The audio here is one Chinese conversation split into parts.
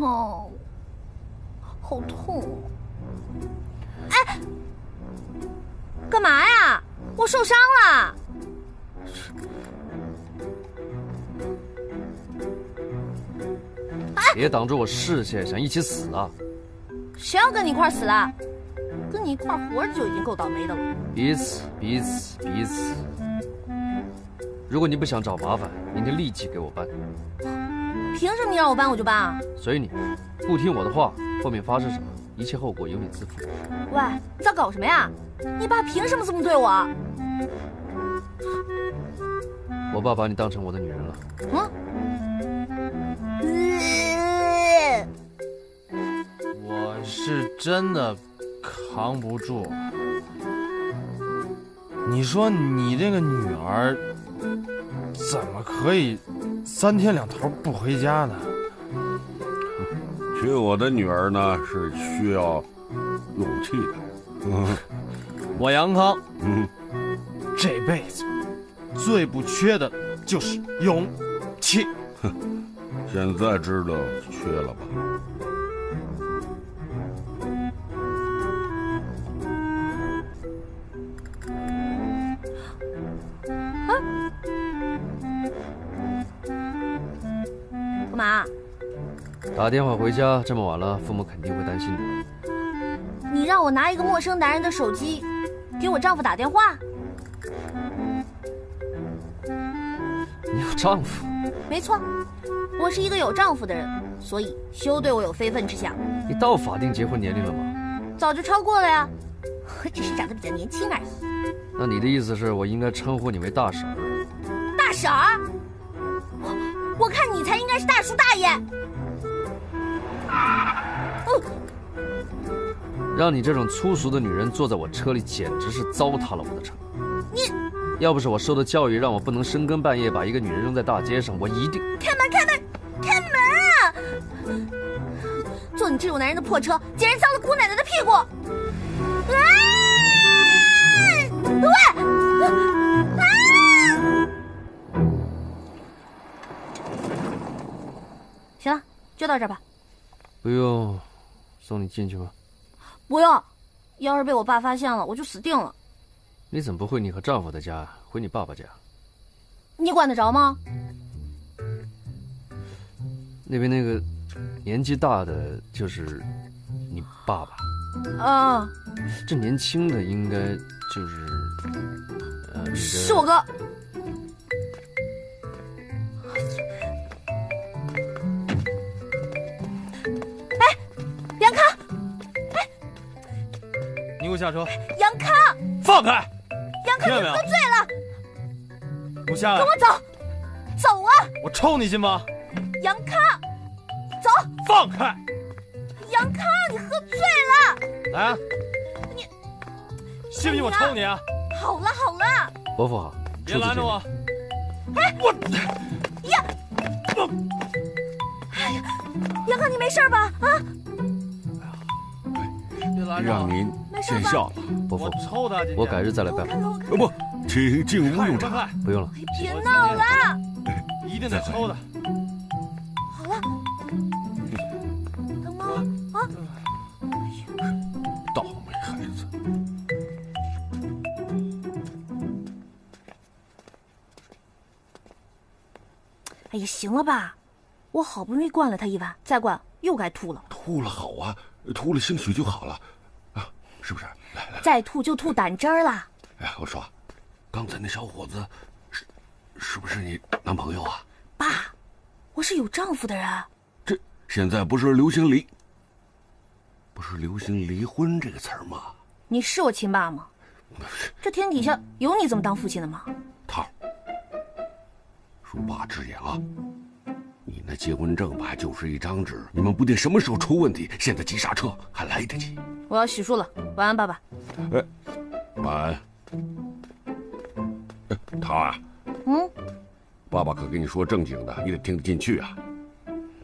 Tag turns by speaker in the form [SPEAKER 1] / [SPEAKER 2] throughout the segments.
[SPEAKER 1] 哦，好痛！哎，干嘛呀？我受伤了。
[SPEAKER 2] 别挡住我视线，想一起死啊？
[SPEAKER 1] 谁要跟你一块死了？跟你一块活着就已经够倒霉的了。
[SPEAKER 2] 彼此。如果你不想找麻烦，明天立即给我搬。
[SPEAKER 1] 凭什么你让我搬我就搬啊？
[SPEAKER 2] 随你，不听我的话，后面发生什么，一切后果由你自负。
[SPEAKER 1] 喂，你在搞什么呀？你爸凭什么这么对我？
[SPEAKER 2] 我爸把你当成我的女人了。
[SPEAKER 3] 我是真的扛不住。你说你这个女儿怎么可以3天2头不回家呢？
[SPEAKER 4] 娶我的女儿呢是需要勇气的。
[SPEAKER 3] 我杨康，这辈子最不缺的就是勇气。
[SPEAKER 4] 现在知道缺了吧？
[SPEAKER 1] 干嘛？
[SPEAKER 2] 打电话回家，这么晚了，父母肯定会担心的。
[SPEAKER 1] 你让我拿一个陌生男人的手机给我丈夫打电话？
[SPEAKER 2] 你有丈夫？
[SPEAKER 1] 没错，我是一个有丈夫的人，所以休对我有非分之想。
[SPEAKER 2] 你到法定结婚年龄了吗？
[SPEAKER 1] 早就超过了呀，我只是长得比较年轻而已。
[SPEAKER 2] 那你的意思是我应该称呼你为大婶儿？
[SPEAKER 1] 大婶儿？我看你才应该是大叔大爷。
[SPEAKER 2] 让你这种粗俗的女人坐在我车里，简直是糟蹋了我的车。
[SPEAKER 1] 你
[SPEAKER 2] 要不是我受的教育让我不能深更半夜把一个女人扔在大街上，我一定……
[SPEAKER 1] 开门啊！坐你这种男人的破车，简直脏了姑奶奶的屁股！行了，就到这儿吧。
[SPEAKER 2] 不用，送你进去吗？
[SPEAKER 1] 不用，要是被我爸发现了，我就死定了。
[SPEAKER 2] 你怎么不回你和丈夫的家，回你爸爸家？
[SPEAKER 1] 你管得着吗？
[SPEAKER 2] 那边那个年纪大的就是你爸爸
[SPEAKER 1] 啊？
[SPEAKER 2] 这年轻的应该就是你的
[SPEAKER 1] 是我哥。杨康，
[SPEAKER 3] 你给我下车！
[SPEAKER 1] 杨康，
[SPEAKER 3] 放开！
[SPEAKER 1] 杨康，你喝醉了！
[SPEAKER 3] 给我下来！
[SPEAKER 1] 跟我走，走啊！
[SPEAKER 3] 我抽你信吗？
[SPEAKER 1] 杨康，走！
[SPEAKER 3] 放开！
[SPEAKER 1] 杨康，你喝醉了！
[SPEAKER 3] 来啊！
[SPEAKER 1] 你
[SPEAKER 3] 信不信我抽你啊？
[SPEAKER 1] 好了，
[SPEAKER 2] 伯父好，
[SPEAKER 3] 别拦着我！
[SPEAKER 1] 哎，杨康，你没事吧？啊！
[SPEAKER 4] 让您见笑了，
[SPEAKER 2] 伯父，
[SPEAKER 3] 我抽他！
[SPEAKER 2] 我改日再来拜访。
[SPEAKER 4] 不，请进屋用茶。
[SPEAKER 2] 不用了，
[SPEAKER 1] 别闹了！
[SPEAKER 3] 一定得抽的。
[SPEAKER 1] 好了，疼吗？啊！
[SPEAKER 4] 倒霉孩子！
[SPEAKER 1] 哎呀，行了吧，我好不容易灌了他一碗，再灌又该吐了。
[SPEAKER 4] 吐了好啊，吐了兴许就好了，啊，是不是？来，
[SPEAKER 1] 再吐就吐胆汁儿了。
[SPEAKER 4] 哎，我说，刚才那小伙子是不是你男朋友啊？
[SPEAKER 1] 爸，我是有丈夫的人。
[SPEAKER 4] 这现在不是流行离婚这个词儿吗？
[SPEAKER 1] 你是我亲爸吗？这天底下有你这么当父亲的吗？
[SPEAKER 4] 涛，恕爸直言啊，你那结婚证吧就是一张纸，你们不定什么时候出问题，现在急刹车还来得及。
[SPEAKER 1] 我要洗漱了，晚安，爸爸。
[SPEAKER 4] 哎，晚安。哎，涛啊，爸爸可跟你说正经的，你得听得进去啊。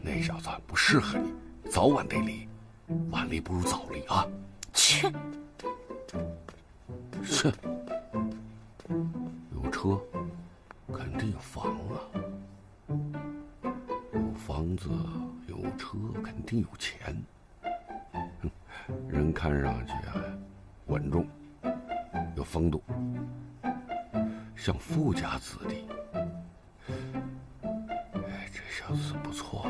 [SPEAKER 4] 那小子不适合你，早晚得离，晚离不如早离啊。
[SPEAKER 1] 切！
[SPEAKER 4] 切！有车，肯定有房啊。有房子，有车，肯定有钱。人看上去啊，稳重，有风度，像富家子弟。哎，这小子不错，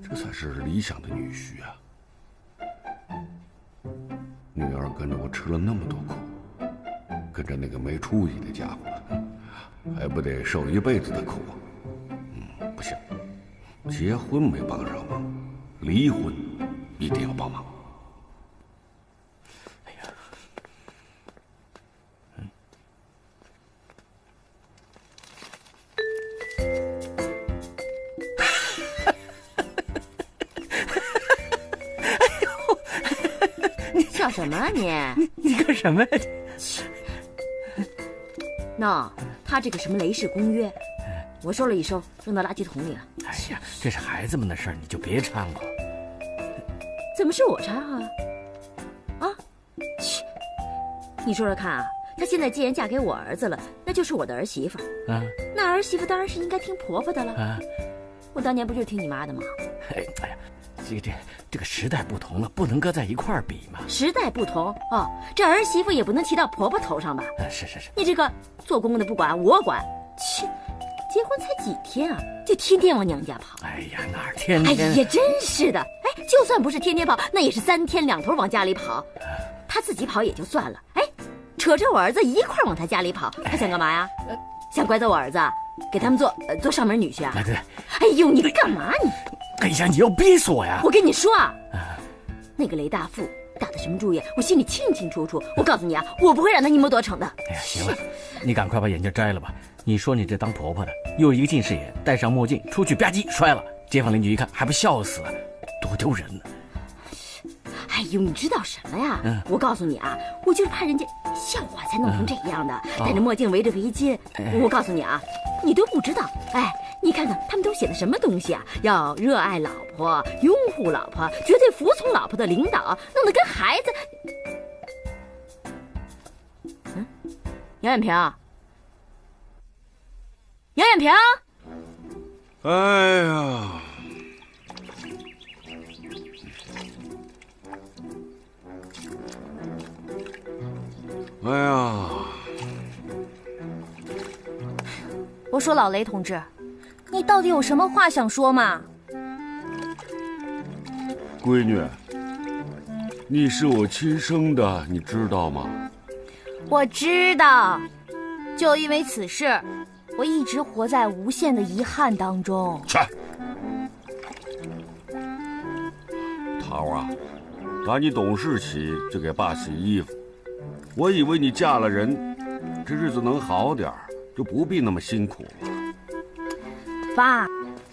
[SPEAKER 4] 这才是理想的女婿啊。女儿跟着我吃了那么多苦，跟着那个没出息的家伙，还不得受一辈子的苦啊？不行，结婚没帮上忙，离婚一定要帮忙。
[SPEAKER 2] 哎呀，
[SPEAKER 1] 笑什么啊你？
[SPEAKER 2] 你干什么呀？
[SPEAKER 1] 喏，他这个什么雷氏公约，我收了一收，扔到垃圾桶里了。
[SPEAKER 2] 哎呀，这是孩子们的事儿，你就别掺和。
[SPEAKER 1] 怎么是我掺和啊？啊？切！你说说看啊，她现在既然嫁给我儿子了，那就是我的儿媳妇。
[SPEAKER 2] 啊，
[SPEAKER 1] 那儿媳妇当然是应该听婆婆的了。
[SPEAKER 2] 啊，
[SPEAKER 1] 我当年不就听你妈的吗？
[SPEAKER 2] 哎呀，这个时代不同了，不能搁在一块儿比嘛。
[SPEAKER 1] 时代不同哦，这儿媳妇也不能骑到婆婆头上吧？
[SPEAKER 2] 是。
[SPEAKER 1] 你这个做公公的不管，我管。切，结婚才几天啊，就天天往娘家跑。
[SPEAKER 2] 哎呀，哪儿天
[SPEAKER 1] 哎
[SPEAKER 2] 天？
[SPEAKER 1] 呀，真是的。哎，就算不是天天跑，那也是3天2头往家里跑。他自己跑也就算了，哎，扯着我儿子一块儿往他家里跑，他想干嘛呀？想拐走我儿子，给他们做上门女婿啊？
[SPEAKER 2] 对。
[SPEAKER 1] 哎呦，你干嘛你？
[SPEAKER 2] 哎呀，你要逼死我呀！
[SPEAKER 1] 我跟你说啊，那个雷大富打的什么主意，我心里清清楚楚。我告诉你啊，我不会让他一谋得逞的。
[SPEAKER 2] 哎呀，行了，你赶快把眼镜摘了吧。你说你这当婆婆的，又一个近视眼，戴上墨镜出去吧唧摔了，街坊邻居一看还不笑死，多丢人呢！
[SPEAKER 1] 哎呦，你知道什么呀？我告诉你啊，我就是怕人家笑话才弄成这样的，戴着墨镜围着围巾。我告诉你啊，你都不知道。哎，你看看他们都写的什么东西啊？要热爱老婆，拥护老婆，绝对服从老婆的领导，弄得跟孩子……杨艳萍，杨艳萍，
[SPEAKER 4] 哎呀，哎呀，
[SPEAKER 1] 我说老雷同志，你到底有什么话想说嘛？
[SPEAKER 4] 闺女，你是我亲生的，你知道吗？
[SPEAKER 1] 我知道，就因为此事，我一直活在无限的遗憾当中。
[SPEAKER 4] 去，桃啊，打你懂事起就给爸洗衣服，我以为你嫁了人，这日子能好点儿，就不必那么辛苦了。
[SPEAKER 1] 爸，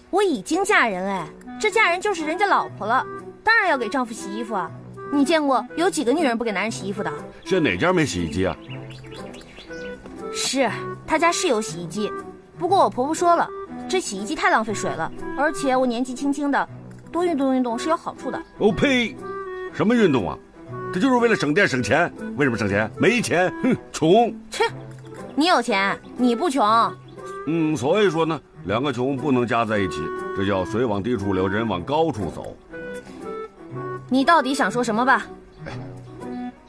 [SPEAKER 1] 我已经嫁人哎，这嫁人就是人家老婆了，当然要给丈夫洗衣服啊。你见过有几个女人不给男人洗衣服的？
[SPEAKER 4] 现在哪家没洗衣机啊？
[SPEAKER 1] 是，他家是有洗衣机，不过我婆婆说了，这洗衣机太浪费水了，而且我年纪轻轻的，多运动运动是有好处的。
[SPEAKER 4] 哦呸，什么运动啊？这就是为了省电省钱。为什么省钱？没钱，哼，穷。
[SPEAKER 1] 切，你有钱，你不穷。
[SPEAKER 4] 所以说呢，两个穷不能加在一起，这叫水往低处流，人往高处走。
[SPEAKER 1] 你到底想说什么吧？
[SPEAKER 4] 哎，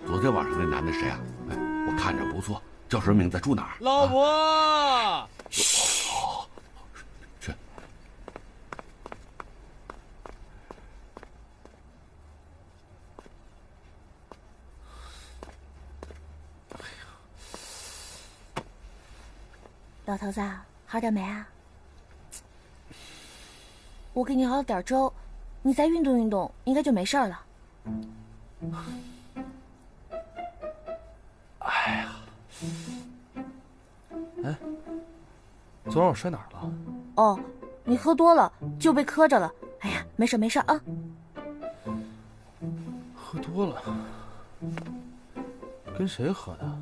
[SPEAKER 4] 昨天晚上那男的谁啊？哎，我看着不错，叫什么名字？住哪儿？
[SPEAKER 3] 老婆。
[SPEAKER 4] 嘘，去。
[SPEAKER 1] 老头子，好点没啊？我给你熬了点粥，你再运动运动，应该就没事了。
[SPEAKER 3] 哎呀，哎，昨晚我摔哪儿了？
[SPEAKER 1] 哦，你喝多了就被磕着了。哎呀，没事没事啊。
[SPEAKER 3] 喝多了，跟谁喝的？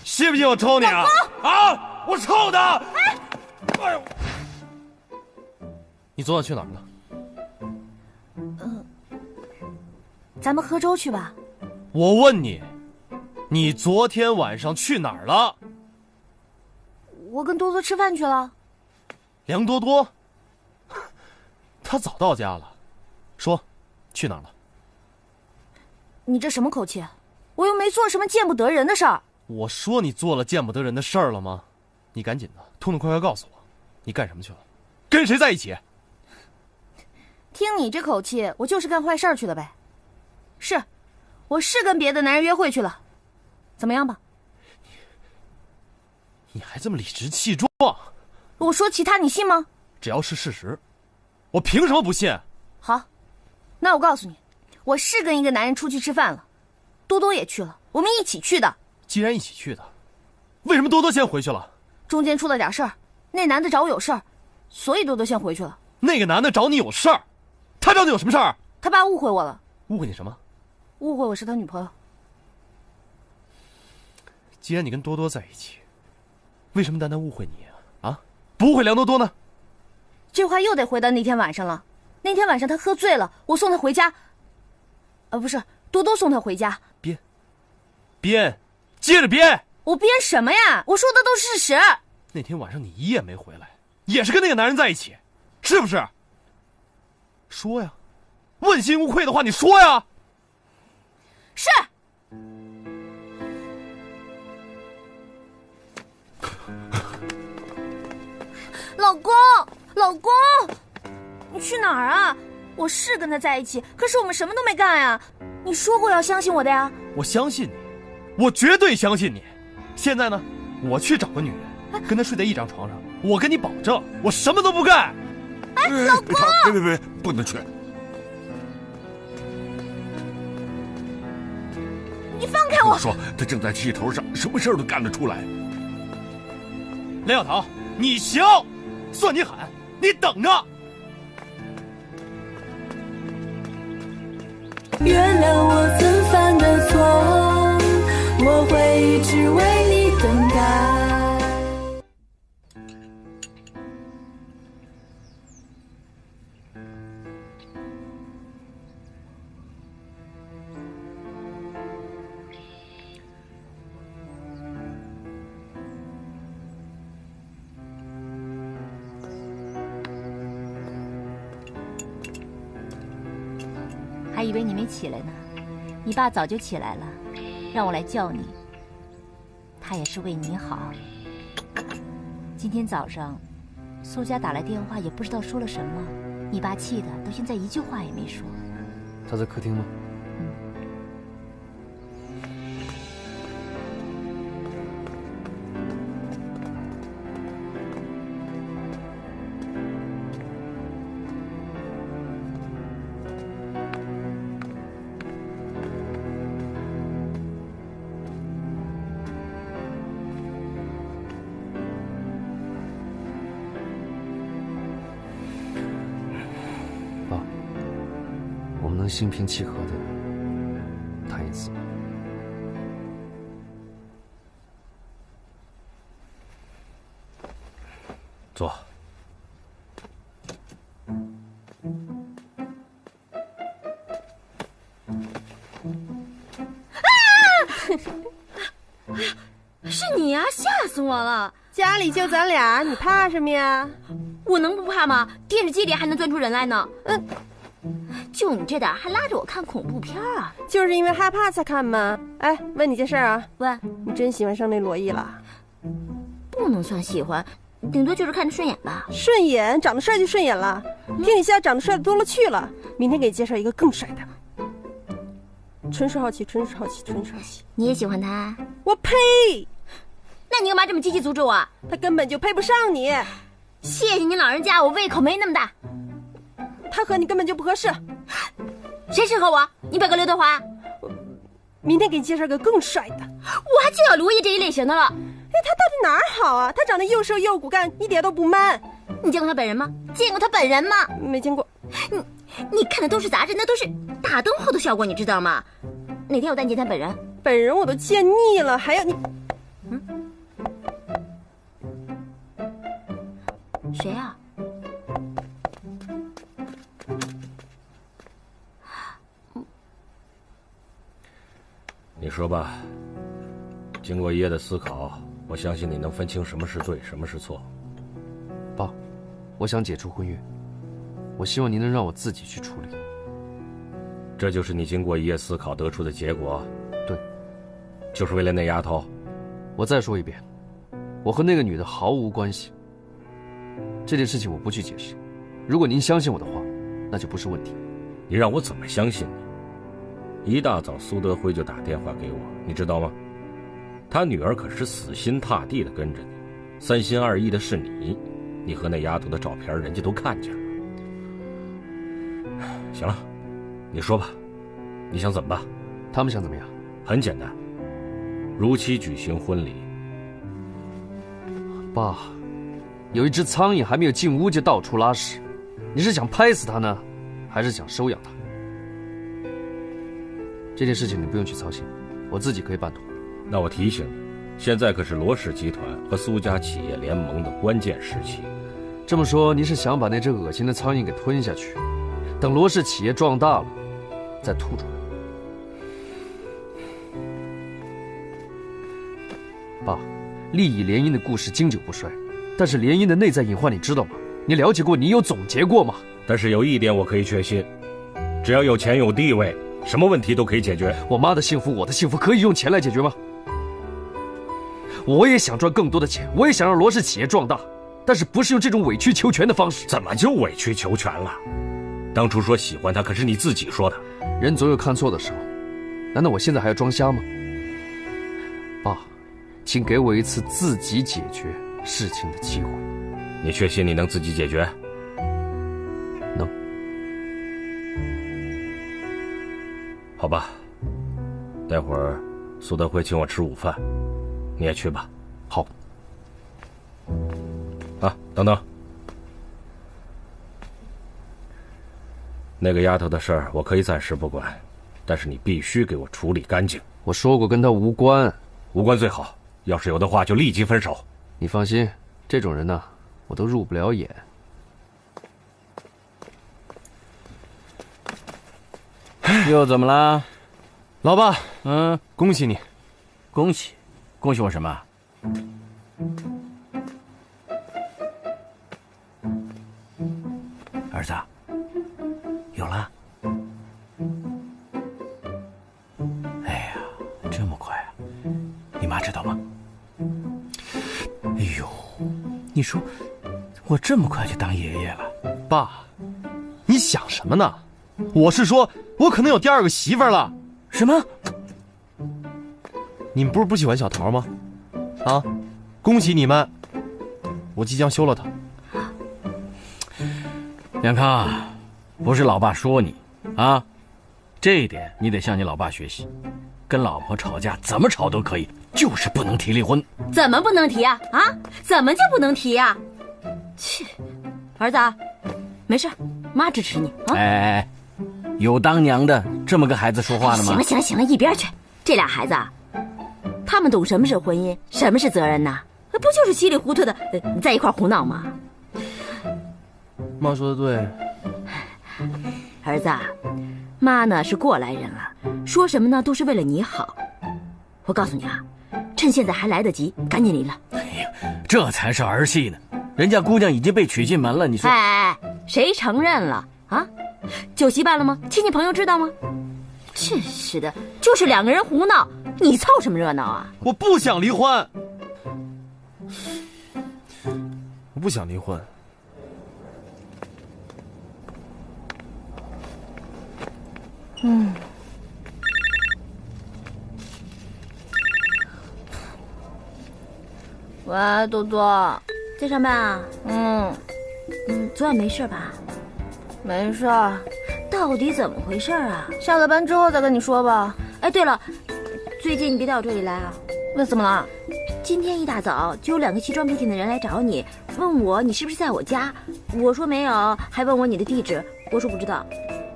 [SPEAKER 3] 信不信我抽你啊？啊！我抽他！哎呦！你昨晚去哪儿了？
[SPEAKER 1] 咱们喝粥去吧。
[SPEAKER 3] 我问你，你昨天晚上去哪儿了？
[SPEAKER 1] 我跟多多吃饭去了。
[SPEAKER 3] 梁多多，他早到家了，说去哪儿了？
[SPEAKER 1] 你这什么口气？我又没做什么见不得人的事儿。
[SPEAKER 3] 我说你做了见不得人的事儿了吗？你赶紧的，痛痛快快告诉我，你干什么去了？跟谁在一起？
[SPEAKER 1] 听你这口气，我就是干坏事儿去了呗。是，我是跟别的男人约会去了，怎么样吧？
[SPEAKER 3] 你还这么理直气壮？
[SPEAKER 1] 我说其他你信吗？
[SPEAKER 3] 只要是事实，我凭什么不信？
[SPEAKER 1] 好，那我告诉你，我是跟一个男人出去吃饭了，多多也去了，我们一起去的。
[SPEAKER 3] 既然一起去的，为什么多多先回去了？
[SPEAKER 1] 中间出了点事儿，那男的找我有事儿，所以多多先回去了。
[SPEAKER 3] 那个男的找你有事儿？他找你有什么事儿？
[SPEAKER 1] 他爸误会我了。
[SPEAKER 3] 误会你什么？
[SPEAKER 1] 误会我是他女朋友。
[SPEAKER 3] 既然你跟多多在一起，为什么单单误会你啊？不误会梁多多呢？
[SPEAKER 1] 这话又得回到那天晚上了。那天晚上他喝醉了，我送他回家。不是，多多送他回家。编，接着编。我编什么呀？我说的都是事实。
[SPEAKER 3] 那天晚上你一夜没回来，也是跟那个男人在一起，是不是？说呀，问心无愧的话你说呀。
[SPEAKER 1] 是。老公，你去哪儿啊？我是跟他在一起，可是我们什么都没干呀。你说过要相信我的呀。
[SPEAKER 3] 我相信你，我绝对相信你。现在呢，我去找个女人，跟她睡在一张床上，我跟你保证，我什么都不干。
[SPEAKER 1] 老公，
[SPEAKER 4] 别，不能去。
[SPEAKER 1] 你放开我！
[SPEAKER 4] 我说他正在气头上，什么事儿都干得出来。
[SPEAKER 3] 梁小桃，你行，算你狠，你等着。
[SPEAKER 5] 原谅我曾犯的错，我会一直为你等待。
[SPEAKER 1] 还以为你没起来呢，你爸早就起来了，让我来叫你。他也是为你好。今天早上，苏家打来电话，也不知道说了什么，你爸气的到现在一句话也没说。
[SPEAKER 6] 他在客厅吗？我们能心平气和的谈一次吗？
[SPEAKER 4] 坐。
[SPEAKER 1] 是你呀，吓死我了！
[SPEAKER 7] 家里就咱俩，你怕什么呀？
[SPEAKER 1] 我能不怕吗？电视机里还能钻出人来呢。就你这点还拉着我看恐怖片啊？
[SPEAKER 7] 就是因为害怕才看吗？哎，问你件事啊，
[SPEAKER 1] 问，
[SPEAKER 7] 你真喜欢上那罗毅了？
[SPEAKER 1] 不能算喜欢，顶多就是看着顺眼吧。
[SPEAKER 7] 顺眼，长得帅就顺眼了。听你现在长得帅的多了去了，明天给你介绍一个更帅的。纯属好奇，纯属好奇，纯属好奇。
[SPEAKER 1] 你也喜欢他？
[SPEAKER 7] 我呸！
[SPEAKER 1] 那你干嘛这么积极阻止我？
[SPEAKER 7] 他根本就配不上你。
[SPEAKER 1] 谢谢你老人家，我胃口没那么大。
[SPEAKER 7] 他和你根本就不合适。
[SPEAKER 1] 谁适合我？你摆个刘德华。
[SPEAKER 7] 明天给你介绍个更帅的。
[SPEAKER 1] 我还就要罗毅这一类型的了。
[SPEAKER 7] 哎，他到底哪儿好啊？他长得又瘦又骨干，一点都不 man。
[SPEAKER 1] 你见过他本人吗？见过他本人吗？
[SPEAKER 7] 没见过。
[SPEAKER 1] 你看的都是杂志，那都是打灯后的效果，你知道吗？哪天我带你见他本人。
[SPEAKER 7] 本人我都见腻了，还要你？
[SPEAKER 1] 谁啊？
[SPEAKER 8] 你说吧，经过一夜的思考，我相信你能分清什么是对，什么是错。
[SPEAKER 6] 爸，我想解除婚约，我希望您能让我自己去处理。
[SPEAKER 8] 这就是你经过一夜思考得出的结果？
[SPEAKER 6] 对，
[SPEAKER 8] 就是为了那丫头。
[SPEAKER 6] 我再说一遍，我和那个女的毫无关系。这件事情我不去解释，如果您相信我的话，那就不是问题。
[SPEAKER 8] 你让我怎么相信你？一大早苏德辉就打电话给我，你知道吗？他女儿可是死心塌地的跟着你，三心二意的是你，你和那丫头的照片人家都看见了。行了，你说吧，你想怎么办？
[SPEAKER 6] 他们想怎么样？
[SPEAKER 8] 很简单，如期举行婚礼。
[SPEAKER 6] 爸，有一只苍蝇还没有进屋就到处拉屎，你是想拍死它呢，还是想收养它？这件事情你不用去操心，我自己可以办妥。
[SPEAKER 8] 那我提醒你，现在可是罗氏集团和苏家企业联盟的关键时期。
[SPEAKER 6] 这么说，您是想把那只恶心的苍蝇给吞下去，等罗氏企业壮大了，再吐出来？爸，利益联姻的故事经久不衰，但是联姻的内在隐患你知道吗？你了解过，你有总结过吗？
[SPEAKER 8] 但是有一点我可以确信，只要有钱有地位，什么问题都可以解决。
[SPEAKER 6] 我妈的幸福，我的幸福可以用钱来解决吗？我也想赚更多的钱，我也想让罗氏企业壮大，但是不是用这种委曲求全的方式。
[SPEAKER 8] 怎么就委曲求全了？当初说喜欢他可是你自己说的。
[SPEAKER 6] 人总有看错的时候，难道我现在还要装瞎吗？爸，请给我一次自己解决事情的机会。
[SPEAKER 8] 你确信你能自己解决？
[SPEAKER 6] 能。
[SPEAKER 8] 好吧，待会儿苏德辉请我吃午饭，你也去吧。
[SPEAKER 6] 好。
[SPEAKER 8] 啊，等等，那个丫头的事儿我可以暂时不管，但是你必须给我处理干净。
[SPEAKER 6] 我说过跟她无关。
[SPEAKER 8] 无关最好，要是有的话就立即分手。
[SPEAKER 6] 你放心，这种人呢，我都入不了眼。
[SPEAKER 2] 又怎么了？
[SPEAKER 3] 老爸，恭喜你。
[SPEAKER 2] 恭喜，恭喜我什么？儿子，有了。哎呀，这么快啊！你妈知道吗？哎呦，你说我这么快就当爷爷了？
[SPEAKER 3] 爸，你想什么呢？我是说，我可能有第二个媳妇儿了。
[SPEAKER 2] 什么？
[SPEAKER 3] 你们不是不喜欢小桃吗？啊，恭喜你们，我即将休了她。
[SPEAKER 2] 杨康，不是老爸说你啊，这一点你得向你老爸学习。跟老婆吵架怎么吵都可以，就是不能提离婚。
[SPEAKER 1] 怎么不能提啊？啊，怎么就不能提呀？切，儿子，没事，妈支持你啊。
[SPEAKER 2] 哎，有当娘的这么跟孩子说话的吗？
[SPEAKER 1] 行了，一边去！这俩孩子啊，他们懂什么是婚姻，什么是责任呐？不就是稀里糊涂的在一块胡闹吗？
[SPEAKER 3] 妈说的对。
[SPEAKER 1] 儿子，妈呢是过来人了，说什么呢都是为了你好。我告诉你啊，趁现在还来得及，赶紧离了。
[SPEAKER 2] 哎呀，这才是儿戏呢，人家姑娘已经被娶进门了，你说？
[SPEAKER 1] 哎，谁承认了啊？酒席办了吗？亲戚朋友知道吗？真是的，就是两个人胡闹，你凑什么热闹啊？
[SPEAKER 3] 我不想离婚，我不想离婚。
[SPEAKER 1] 喂，多多，在上班啊？昨晚没事吧？
[SPEAKER 9] 没事儿。
[SPEAKER 1] 到底怎么回事啊？
[SPEAKER 9] 下了班之后再跟你说吧。
[SPEAKER 1] 哎，对了，最近你别到我这里来啊。
[SPEAKER 9] 为什么了？
[SPEAKER 1] 今天一大早就有2个西装笔挺的人来找你，问我你是不是在我家。我说没有，还问我你的地址，我说不知道。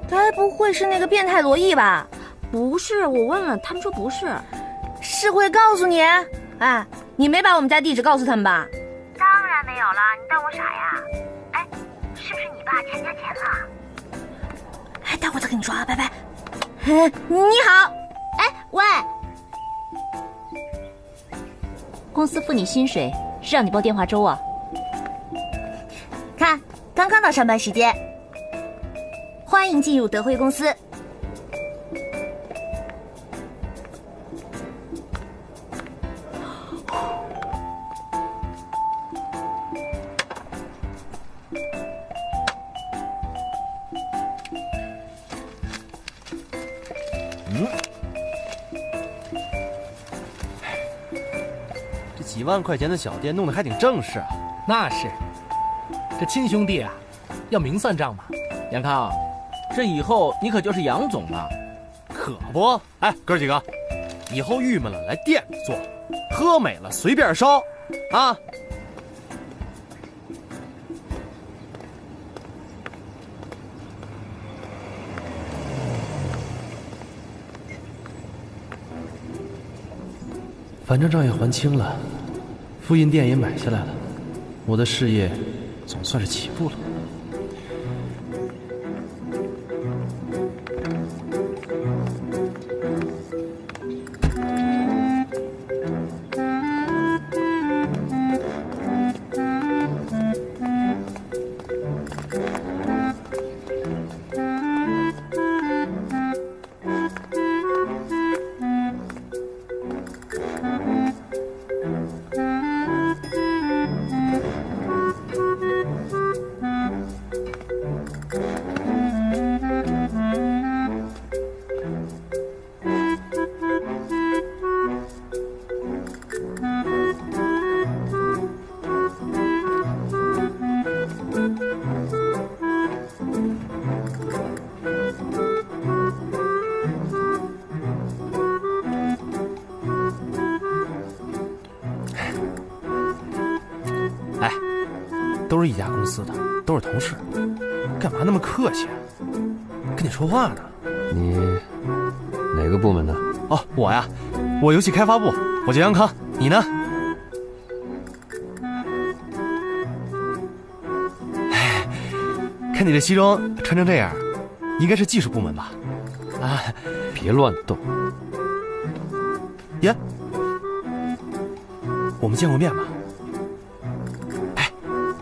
[SPEAKER 9] 该不会是那个变态罗毅吧？
[SPEAKER 1] 不是，我问了，他们说不是。
[SPEAKER 9] 是会告诉你？哎，你没把我们家地址告诉他们吧？
[SPEAKER 10] 当然没有了，你当我傻呀？哎，是不是你爸欠家钱了？
[SPEAKER 9] 哎，待会儿再跟你说啊，拜拜。你好。
[SPEAKER 1] 哎，喂，
[SPEAKER 10] 公司付你薪水是让你煲电话粥啊？
[SPEAKER 1] 看
[SPEAKER 9] 康的上班时间，欢迎进入德辉公司。
[SPEAKER 3] 这几万块钱的小店弄得还挺正式啊。
[SPEAKER 11] 那是，这亲兄弟啊，要明算账嘛。
[SPEAKER 2] 杨康，这以后你可就是杨总了。
[SPEAKER 3] 可不，哎，哥几个，以后郁闷了来店里坐，喝美了随便烧，啊。
[SPEAKER 11] 反正账也还清了，复印店也买下来了，我的事业总算是起步了。
[SPEAKER 3] 都是一家公司的，都是同事，干嘛那么客气啊？跟你说话呢。
[SPEAKER 6] 你哪个部门的？
[SPEAKER 3] 哦，我呀，我游戏开发部，我叫杨康，你呢？哎，看你这西装穿成这样，应该是技术部门吧？啊，
[SPEAKER 6] 别乱动。
[SPEAKER 3] 呀，我们见过面吗？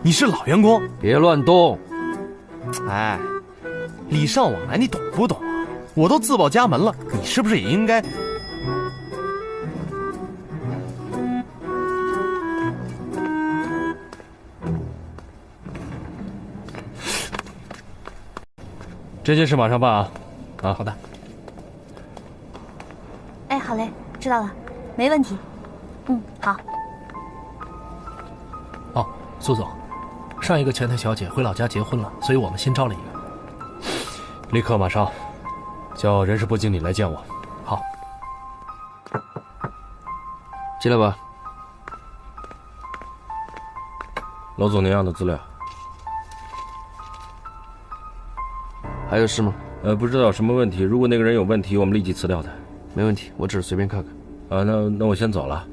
[SPEAKER 3] 你是老员工，
[SPEAKER 6] 别乱动。
[SPEAKER 3] 哎，礼尚往来，你懂不懂啊？我都自报家门了，你是不是也应该？
[SPEAKER 11] 这件事马上办啊！啊，
[SPEAKER 3] 好的。
[SPEAKER 9] 哎，好嘞，知道了，没问题。好。
[SPEAKER 11] 哦，苏总。上一个前台小姐回老家结婚了，所以我们新招了一个。
[SPEAKER 3] 立刻马上叫人事部经理来见我。
[SPEAKER 11] 好，
[SPEAKER 6] 进来吧。
[SPEAKER 8] 罗总，您要的资料。
[SPEAKER 6] 还有事吗？
[SPEAKER 8] 不知道有什么问题。如果那个人有问题，我们立即辞掉他。
[SPEAKER 6] 没问题，我只是随便看看。
[SPEAKER 8] 啊，那我先走了。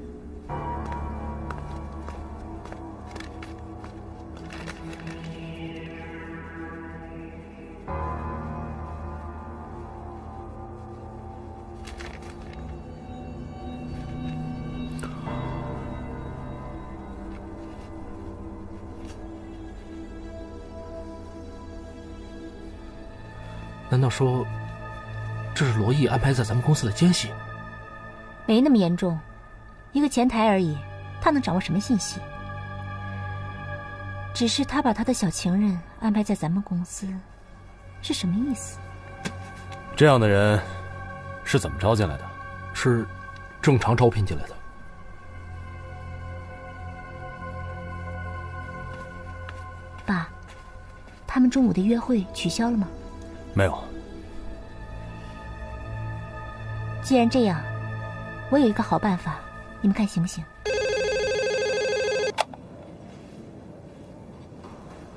[SPEAKER 11] 难道说，这是罗毅安排在咱们公司的奸细？
[SPEAKER 1] 没那么严重，一个前台而已，他能掌握什么信息？只是他把他的小情人安排在咱们公司，是什么意思？
[SPEAKER 3] 这样的人是怎么招进来的？
[SPEAKER 11] 是正常招聘进来的。
[SPEAKER 1] 爸，他们中午的约会取消了吗？
[SPEAKER 3] 没有。
[SPEAKER 1] 既然这样，我有一个好办法，你们看行不行？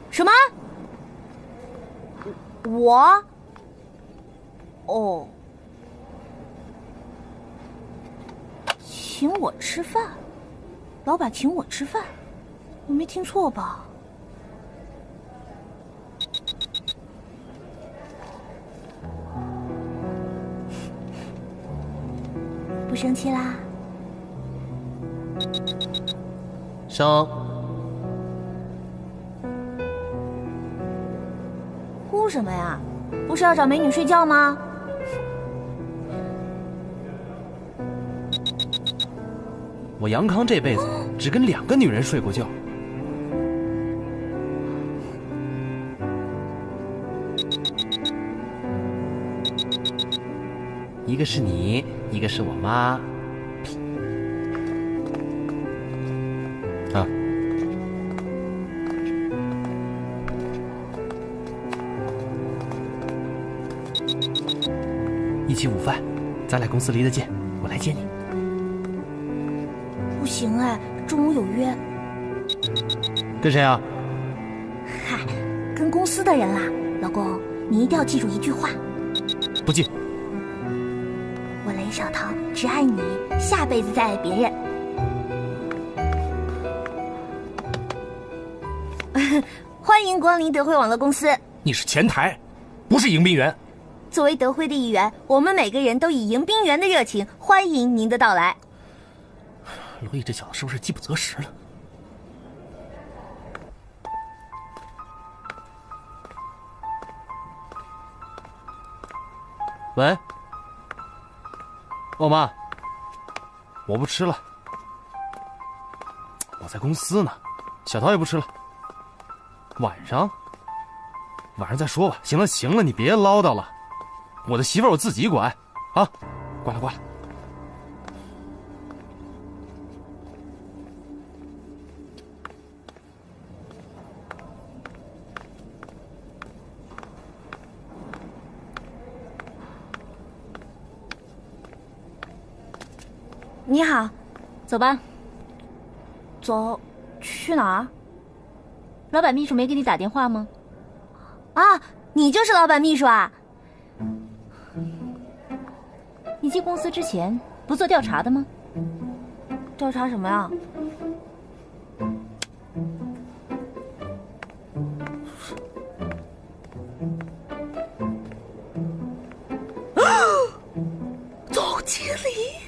[SPEAKER 9] 什么？我？哦，请我吃饭？老板请我吃饭？我没听错吧？不生气啦？
[SPEAKER 3] 生。
[SPEAKER 9] 哭什么呀？不是要找美女睡觉吗？
[SPEAKER 11] 我杨康这辈子只跟2个女人睡过觉。一个是你，一个是我妈。啊，一起午饭，咱俩公司离得近，我来接你。
[SPEAKER 9] 不行哎，中午有约。
[SPEAKER 11] 跟谁啊？
[SPEAKER 9] 嗨，跟公司的人啦。老公，你一定要记住一句话。
[SPEAKER 11] 不记。
[SPEAKER 9] 我雷小桃只爱你，下辈子再爱别人。欢迎光临德辉网络公司。
[SPEAKER 3] 你是前台，不是迎宾员。
[SPEAKER 9] 作为德辉的一员，我们每个人都以迎宾员的热情欢迎您的到来。
[SPEAKER 11] 罗毅这小子是不是饥不择食了？喂，我妈，
[SPEAKER 3] 我不吃了，我在公司呢。小桃也不吃了，晚上再说吧。行了行了，你别唠叨了，我的媳妇儿我自己管啊。挂了挂了。
[SPEAKER 9] 你好，
[SPEAKER 1] 走吧。
[SPEAKER 9] 走，去哪儿？
[SPEAKER 1] 老板秘书没给你打电话吗？
[SPEAKER 9] 啊，你就是老板秘书啊？
[SPEAKER 1] 你进公司之前不做调查的吗？
[SPEAKER 9] 调查什么呀？总经理。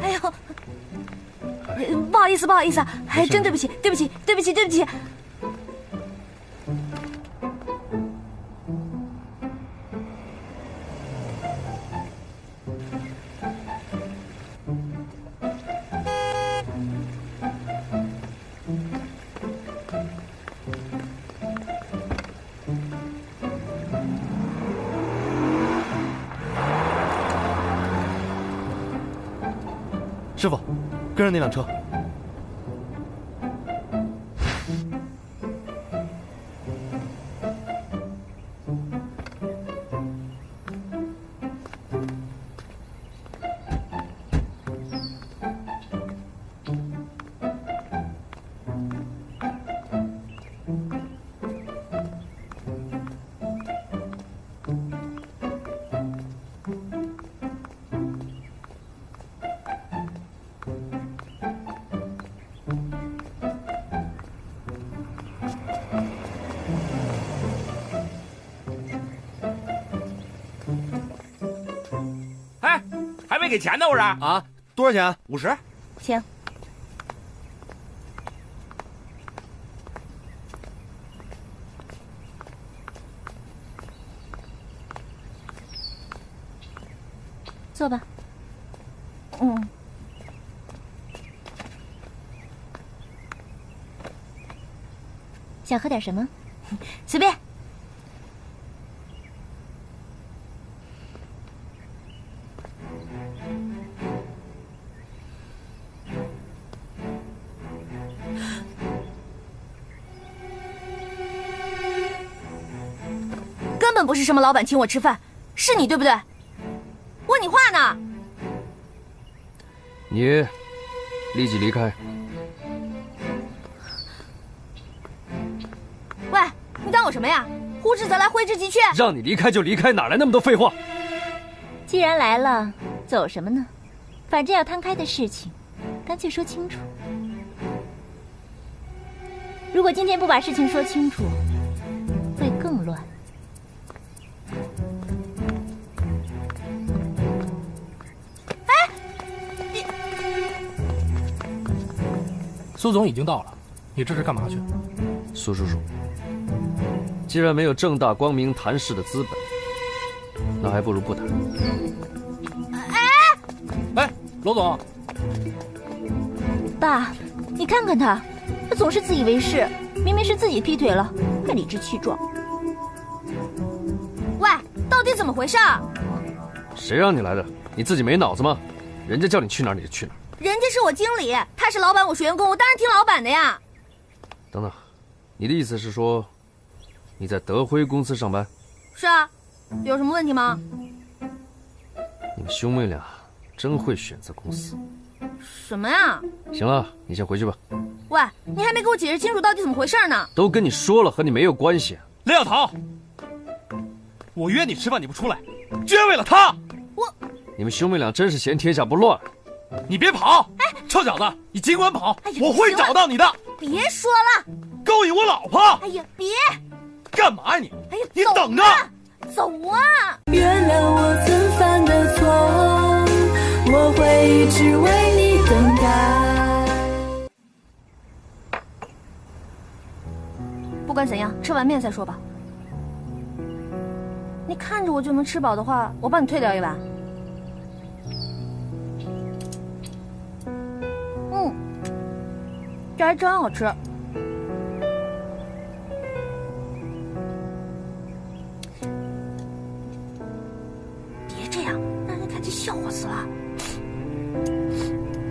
[SPEAKER 9] 哎呦，不好意思，哎，真对不起。
[SPEAKER 3] 师傅，跟上那辆车。
[SPEAKER 8] 没给钱呢，我说
[SPEAKER 3] 啊，多少钱？50。
[SPEAKER 1] 行。坐吧。
[SPEAKER 9] 嗯。
[SPEAKER 1] 想喝点什么？
[SPEAKER 9] 随便。根本不是什么老板请我吃饭，是你对不对？问你话呢。
[SPEAKER 6] 你立即离开。
[SPEAKER 9] 喂，你当我什么呀？呼之则来，挥之即去。
[SPEAKER 6] 让你离开就离开，哪来那么多废话？
[SPEAKER 1] 既然来了，走什么呢？反正要摊开的事情，干脆说清楚。如果今天不把事情说清楚，会更乱。
[SPEAKER 3] 苏总已经到了，你这是干嘛去？
[SPEAKER 6] 苏叔叔，既然没有正大光明谈事的资本，那还不如不谈。
[SPEAKER 3] 哎，罗总，
[SPEAKER 1] 爸，你看看他总是自以为是，明明是自己劈腿了，还理直气壮。
[SPEAKER 9] 喂，到底怎么回事？
[SPEAKER 6] 谁让你来的？你自己没脑子吗？人家叫你去哪儿你就去哪儿。
[SPEAKER 9] 人家是我经理，他是老板，我是员工，我当然听老板的呀。
[SPEAKER 6] 等等，你的意思是说，你在德辉公司上班？
[SPEAKER 9] 是啊，有什么问题吗？
[SPEAKER 6] 你们兄妹俩真会选择公司。
[SPEAKER 9] 什么呀？
[SPEAKER 6] 行了，你先回去吧。
[SPEAKER 9] 喂，你还没给我解释清楚到底怎么回事呢。
[SPEAKER 6] 都跟你说了，和你没有关系。
[SPEAKER 3] 雷小桃，我约你吃饭你不出来，居然为了他！
[SPEAKER 6] 你们兄妹俩真是嫌天下不乱。
[SPEAKER 3] 你别跑！哎，臭小子，你尽管跑，我会找到你的。
[SPEAKER 9] 别说了，
[SPEAKER 3] 勾引我老婆！
[SPEAKER 9] 哎呀，别！
[SPEAKER 3] 干嘛呀你？
[SPEAKER 9] 哎呀，
[SPEAKER 3] 你等着！
[SPEAKER 9] 走啊！
[SPEAKER 5] 原谅我曾犯的错，我会一直为你等待。
[SPEAKER 9] 不管怎样，吃碗面再说吧。你看着我就能吃饱的话，我帮你退掉一碗。这还真好吃。别这样，让人看见笑话死了。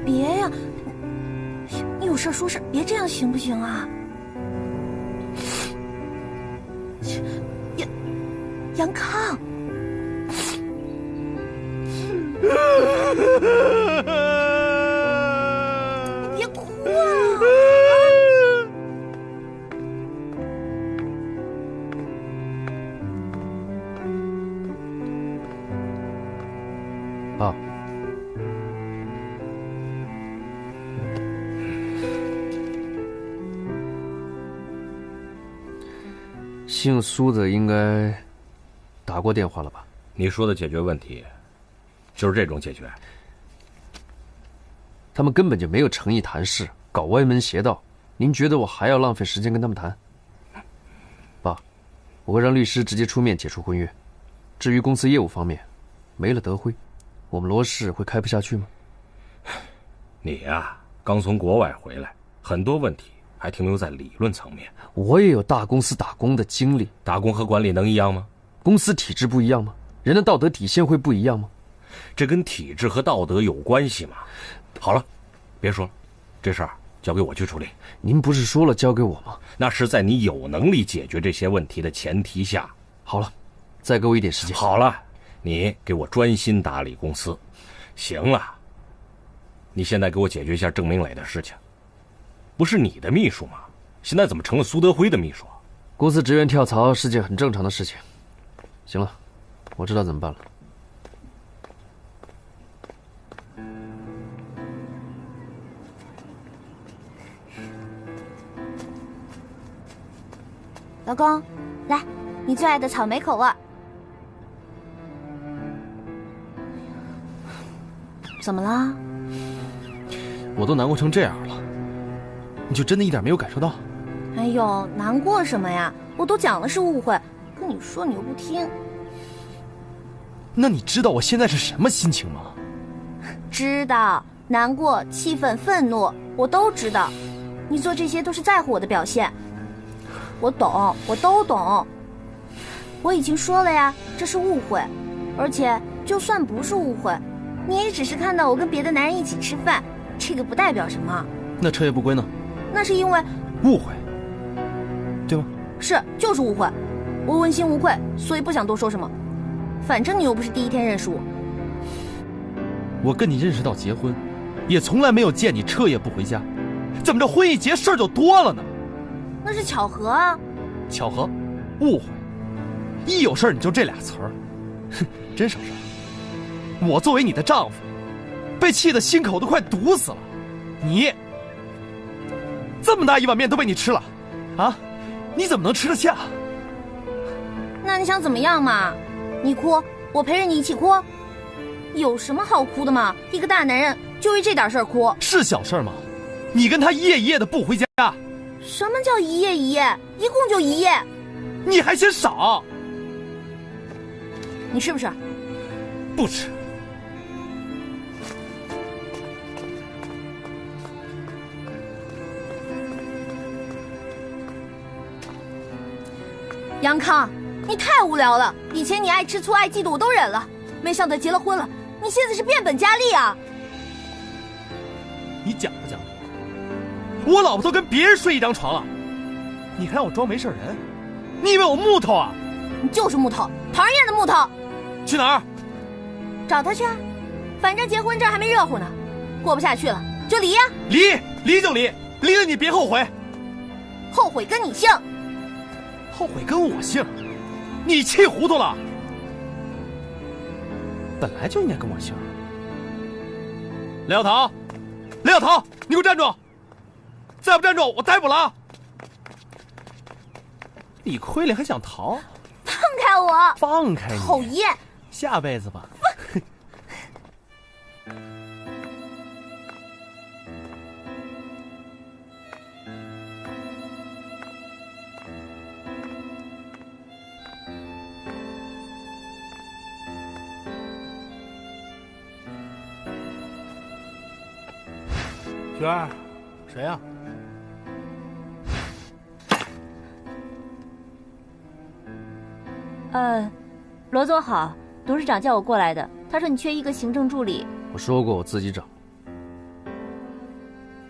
[SPEAKER 9] 别呀，你有事说事，别这样行不行啊？杨康。别哭啊！
[SPEAKER 6] 爸，姓苏的应该打过电话了吧？
[SPEAKER 8] 你说的解决问题，就是这种解决？
[SPEAKER 6] 他们根本就没有诚意谈事，搞歪门邪道。您觉得我还要浪费时间跟他们谈？爸，我会让律师直接出面解除婚约。至于公司业务方面，没了德辉，我们罗氏会开不下去吗？
[SPEAKER 8] 你呀，刚从国外回来，很多问题还停留在理论层面。
[SPEAKER 6] 我也有大公司打工的经历，
[SPEAKER 8] 打工和管理能一样吗？
[SPEAKER 6] 公司体制不一样吗？人的道德底线会不一样吗？
[SPEAKER 8] 这跟体制和道德有关系吗？好了，别说了，这事儿交给我去处理。
[SPEAKER 6] 您不是说了交给我吗？
[SPEAKER 8] 那是在你有能力解决这些问题的前提下。
[SPEAKER 6] 好了，再给我一点时间。
[SPEAKER 8] 好了，你给我专心打理公司。行了，你现在给我解决一下郑明磊的事情。不是你的秘书吗？现在怎么成了苏德辉的秘书？
[SPEAKER 6] 公司职员跳槽是件很正常的事情。行了，我知道怎么办了。
[SPEAKER 9] 老公，来，你最爱的草莓口味。怎么了？
[SPEAKER 3] 我都难过成这样了，你就真的一点没有感受到？
[SPEAKER 9] 哎呦，难过什么呀？我都讲了是误会，跟你说你又不听。
[SPEAKER 3] 那你知道我现在是什么心情吗？
[SPEAKER 9] 知道，难过、气愤、愤怒，我都知道。你做这些都是在乎我的表现。我懂，我都懂。我已经说了呀，这是误会。而且，就算不是误会，你也只是看到我跟别的男人一起吃饭，这个不代表什么。
[SPEAKER 3] 那彻夜不归呢？
[SPEAKER 9] 那是因为
[SPEAKER 3] 误会，对吗？
[SPEAKER 9] 是，就是误会。我问心无愧，所以不想多说什么。反正你又不是第一天认识我。
[SPEAKER 3] 我跟你认识到结婚，也从来没有见你彻夜不回家，怎么着婚一结事儿就多了呢？
[SPEAKER 9] 那是巧合啊。
[SPEAKER 3] 巧合，误会，一有事儿你就这俩词儿，哼，真省事儿。我作为你的丈夫，被气得心口都快堵死了。你这么大一碗面都被你吃了，啊？你怎么能吃得下？
[SPEAKER 9] 那你想怎么样嘛？你哭，我陪着你一起哭。有什么好哭的嘛？一个大男人就为这点事儿哭，
[SPEAKER 3] 是小事吗？你跟他一夜一夜的不回家。
[SPEAKER 9] 什么叫一夜一夜？一共就1夜。
[SPEAKER 3] 你还嫌少？
[SPEAKER 9] 你吃不吃？
[SPEAKER 3] 不吃。
[SPEAKER 9] 杨康，你太无聊了。以前你爱吃醋、爱嫉妒，我都忍了，没想到结了婚了，你现在是变本加厉啊！
[SPEAKER 3] 你讲不讲？我老婆都跟别人睡一张床了，你还让我装没事人？你以为我木头啊？
[SPEAKER 9] 你就是木头，讨人厌的木头。
[SPEAKER 3] 去哪儿？
[SPEAKER 9] 找他去啊，反正结婚证还没热乎呢，过不下去了就离呀。
[SPEAKER 3] 离就离，离了你别后悔。
[SPEAKER 9] 后悔跟你姓。
[SPEAKER 3] 后悔跟我姓？你气糊涂了？本来就应该跟我姓。雷小桃，雷小桃，你给我站住！再不站住，我逮捕了啊！李亏了还想逃？
[SPEAKER 9] 放开我！
[SPEAKER 3] 放开你！
[SPEAKER 9] 讨厌！
[SPEAKER 3] 下辈子吧。
[SPEAKER 11] 娟儿，谁呀？
[SPEAKER 1] 罗总好，董事长叫我过来的。他说你缺一个行政助理。
[SPEAKER 6] 我说过我自己找。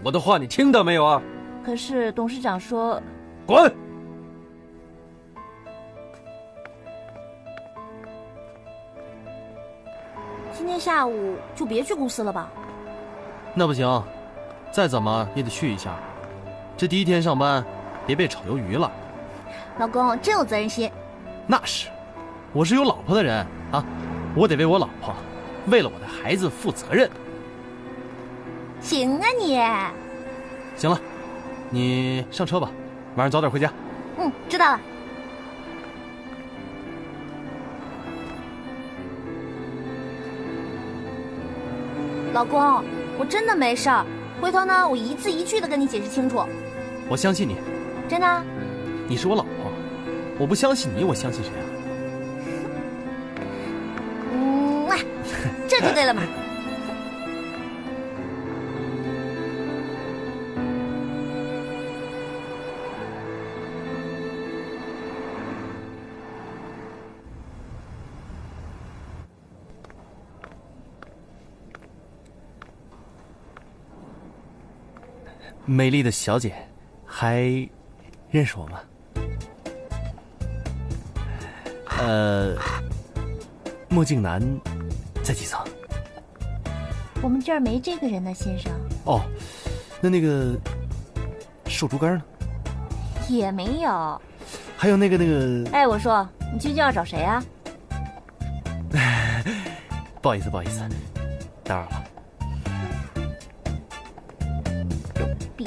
[SPEAKER 6] 我的话你听到没有啊？
[SPEAKER 1] 可是董事长说……
[SPEAKER 6] 滚！
[SPEAKER 9] 今天下午就别去公司了吧？
[SPEAKER 11] 那不行，再怎么也得去一下。这第一天上班，别被炒鱿鱼了。
[SPEAKER 9] 老公真有责任心。
[SPEAKER 11] 那是，我是有老婆的人啊，我得为我老婆，为了我的孩子负责任。
[SPEAKER 9] 行啊你。
[SPEAKER 11] 行了，你上车吧，晚上早点回家。
[SPEAKER 9] 嗯，知道了。老公，我真的没事儿，回头呢，我一字一句的跟你解释清楚。
[SPEAKER 11] 我相信你。
[SPEAKER 9] 真的？
[SPEAKER 11] 你是我老婆，我不相信你，我相信谁啊？
[SPEAKER 9] 这就对了嘛。
[SPEAKER 11] 美丽的小姐，还认识我吗？墨镜男在几层？
[SPEAKER 1] 我们这儿没这个人呢，先生。
[SPEAKER 11] 哦，那个瘦猪肝呢？
[SPEAKER 1] 也没有。
[SPEAKER 11] 还有那个……
[SPEAKER 1] 哎，我说你究竟要找谁啊？
[SPEAKER 11] 不好意思，打扰了。
[SPEAKER 1] 有病。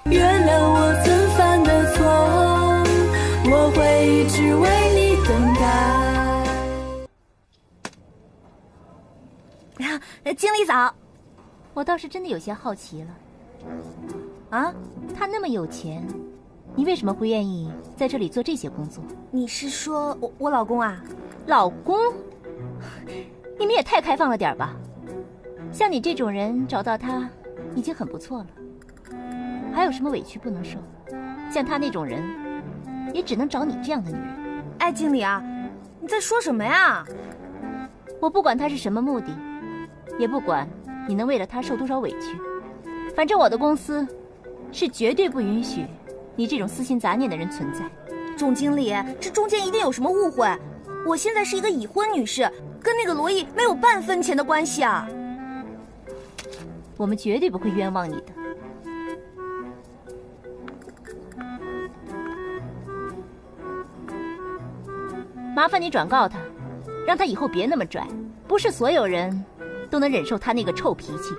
[SPEAKER 5] 原谅我曾犯的错，我会一直为你等
[SPEAKER 9] 待。经理早。
[SPEAKER 1] 我倒是真的有些好奇了。啊，他那么有钱，你为什么会愿意在这里做这些工作？
[SPEAKER 9] 你是说我老公啊？
[SPEAKER 1] 老公？你们也太开放了点吧。像你这种人找到他已经很不错了，还有什么委屈不能受？像他那种人也只能找你这样的女人。
[SPEAKER 9] 哎，经理啊，你在说什么呀？
[SPEAKER 1] 我不管他是什么目的，也不管你能为了他受多少委屈，反正我的公司是绝对不允许你这种私心杂念的人存在。
[SPEAKER 9] 总经理，这中间一定有什么误会，我现在是一个已婚女士，跟那个罗毅没有半分钱的关系啊。
[SPEAKER 1] 我们绝对不会冤枉你的。麻烦你转告他，让他以后别那么拽，不是所有人都能忍受他那个臭脾气。